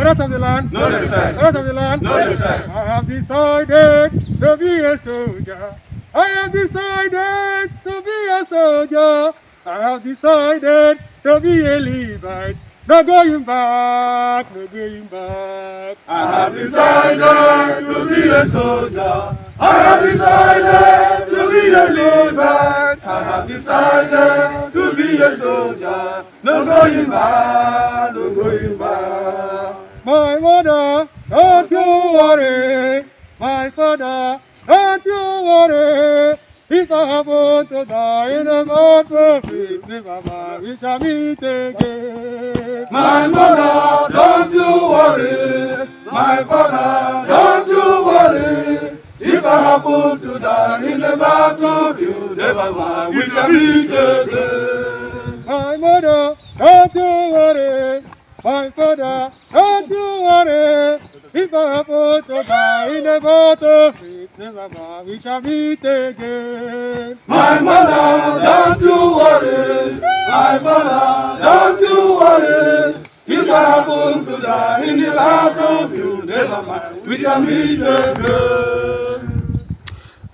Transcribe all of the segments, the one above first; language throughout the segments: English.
Earth of the land, no descent. Earth of the land, no descent. I have decided to be a soldier. I have decided to be a soldier. I have decided to be a Levite. No going back, no going back. I have decided to be a soldier. I have decided to be a Levite. I have decided to be a soldier. No going back, no going back. My mother, don't you worry. My father, don't you worry. If I happen to die in a battlefield, Mama, we shall meet again. My mother, don't you worry. My father, don't you worry. If I happen to die in the battlefield, never mind, we shall meet again. My mother, don't you worry. My father, don't you worry. If I happen to die in the battlefield, never mind, we shall meet again. My mother, don't you worry. My father, don't you worry. If I happen to die in the battlefield, never mind, we shall meet again.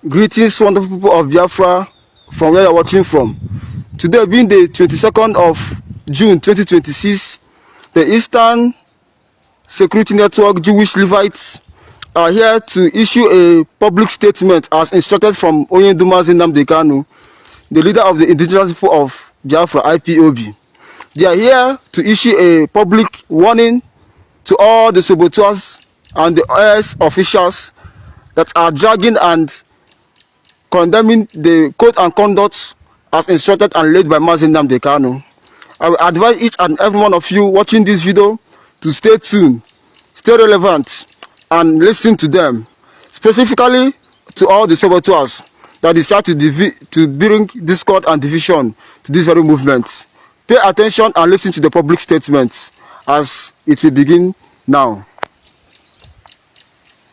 Greetings, wonderful people of Biafra, from where you're watching from. Today being the 22nd of June 2026, the Eastern Security Network Jewish Levites are here to issue a public statement as instructed from Mazi Nnamdi Kanu, the leader of the indigenous people of Biafra, IPOB. They are here to issue a public warning to all the saboteurs and the IS officials that are dragging and condemning the code and conduct as instructed and led by Mazi Nnamdi Kanu. I will advise each and every one of you watching this video to stay tuned, stay relevant, and listen to them, specifically to all the saboteurs that decide to bring discord and division to this very movement. Pay attention and listen to the public statement as it will begin now.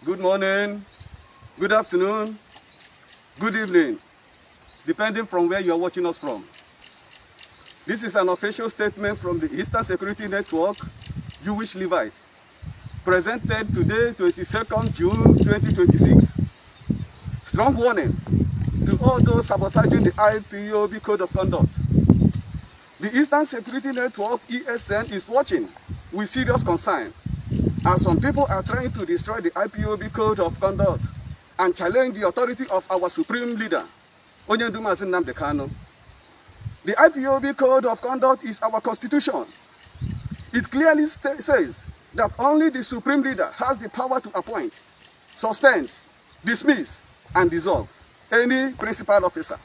Good morning, good afternoon, good evening, depending from where you are watching us from. This is an official statement from the Eastern Security Network Jewish Levites, presented today, 22nd June 2026. Strong warning to all those sabotaging the IPOB Code of Conduct. The Eastern Security Network, ESN, is watching with serious concern, as some people are trying to destroy the IPOB Code of Conduct and challenge the authority of our supreme leader, Mazi Nnamdi Kanu. The IPOB Code of Conduct is our constitution. It clearly says that only the supreme leader has the power to appoint, suspend, dismiss, and dissolve any principal officer.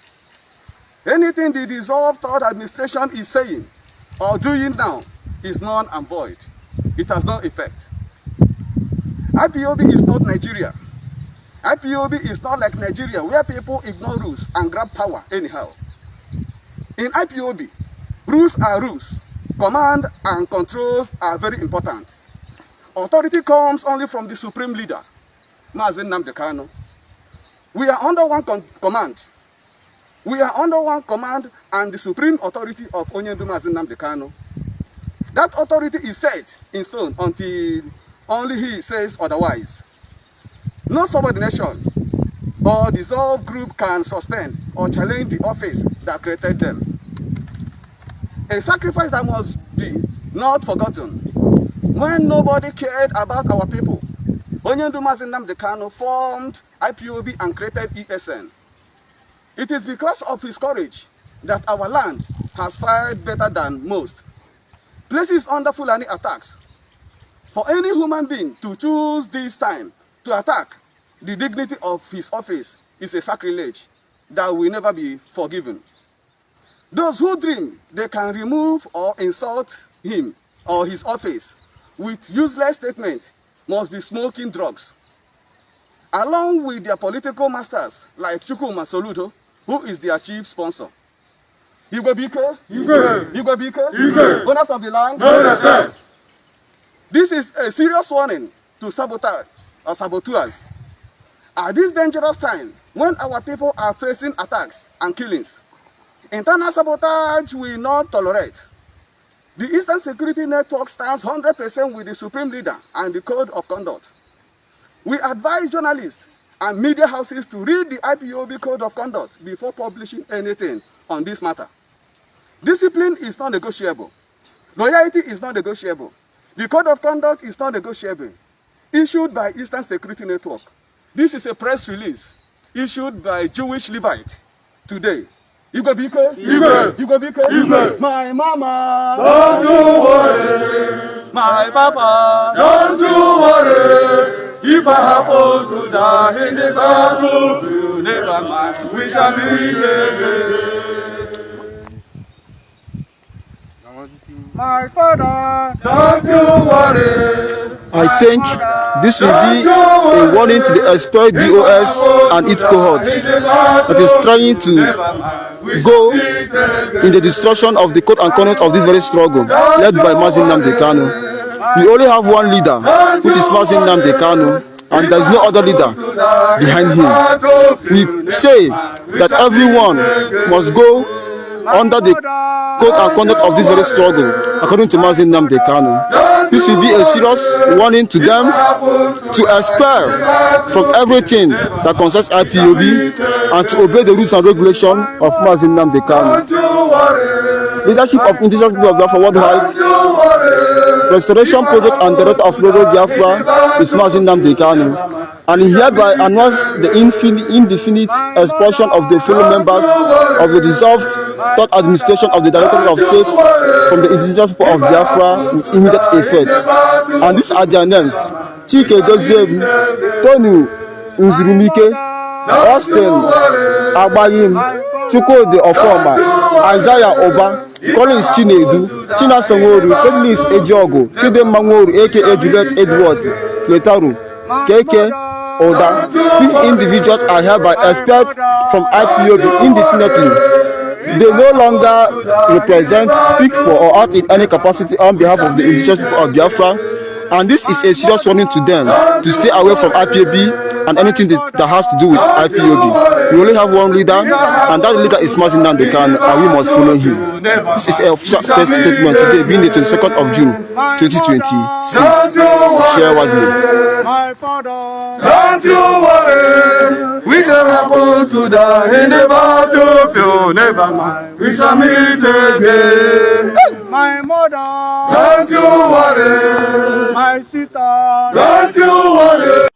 Anything the dissolved third administration is saying or doing now is null and void. It has no effect. IPOB is not Nigeria. IPOB is not like Nigeria, where people ignore rules and grab power anyhow. In IPOB, rules are rules. Command and controls are very important. Authority comes only from the supreme leader, Mazi Nnamdi Kanu. We are under one command. We are under one command and the supreme authority of Mazi Nnamdi Kanu. That authority is set in stone until only he says otherwise. No subordination or dissolved group can suspend or challenge the office that created them. A sacrifice that must be not forgotten. When nobody cared about our people, Mazi Nnamdi Kanu formed IPOB and created ESN. It is because of his courage that our land has fared better than most. Places under Fulani attacks. For any human being to choose this time to attack the dignity of his office is a sacrilege that will never be forgiven. Those who dream they can remove or insult him or his office with useless statements must be smoking drugs. Along with their political masters like Chukwuma Soludo, who is their chief sponsor. Igbo Bike, Igbo Bike, owners of the land, No descent. This is a serious warning to saboteurs. At this dangerous time, when our people are facing attacks and killings, internal sabotage will not tolerate. The Eastern Security Network stands 100% with the Supreme Leader and the Code of Conduct. We advise journalists and media houses to read the IPOB Code of Conduct before publishing anything on this matter. Discipline is not negotiable. Loyalty is not negotiable. The Code of Conduct is not negotiable. Issued by Eastern Security Network. This is a press release issued by Jewish Levites today. Igbo Biko, Igbo Biko, my mama, Don't you worry. my papa, Don't you worry. If I happen to die in the battlefield, never mind. We shall meet again. My father, don't you worry. I think this will be a warning to the expelled DOS and its cohorts that is trying to go in the destruction of the code and conduct of this very struggle led by Mazi Nnamdi Kanu. We only have one leader, which is Mazi Nnamdi Kanu, and there is no other leader behind him. We say that everyone must go under the code and conduct of this very struggle, according to Mazi Nnamdi Kanu. This will be a serious warning to them to expel from everything that concerns IPOB and to obey the rules and regulations of Mazi Nnamdi Kanu. Leadership of indigenous people of Biafra worldwide, Restoration Project and Director of Rural Biafra is Mazi Nnamdi Kanu, and he hereby announced the indefinite expulsion of the fellow members of the dissolved third administration of the Directorate of State from the indigenous people of Biafra with immediate effect. And these are their names: Chike Doziem, Tony Nzurumike, Austin Abayim, Chukwudi Ofoma, Isaiah Oba, Collins Chinedu, Chinasa Nworu, Felix Ejiogo, Chidemma Nworu aka Juliet Edward Fletaru, KK Oda. These individuals are hereby expelled from IPOB indefinitely. They no longer represent, speak for, or act in any capacity on behalf of the indigenous people of Biafra. And this is a serious warning to them to stay away from IPOB and anything that has to do with IPOB. We only have one leader, and that leader is Mazi Nnamdi Kanu, and we must follow him. This is an official press statement today, being the 22nd of June, 2026. Share widely. My father, don't you worry. We shall happen to die in the battlefield, never mind. We shall meet again. my mother, Don't you worry. my sister, Don't you worry.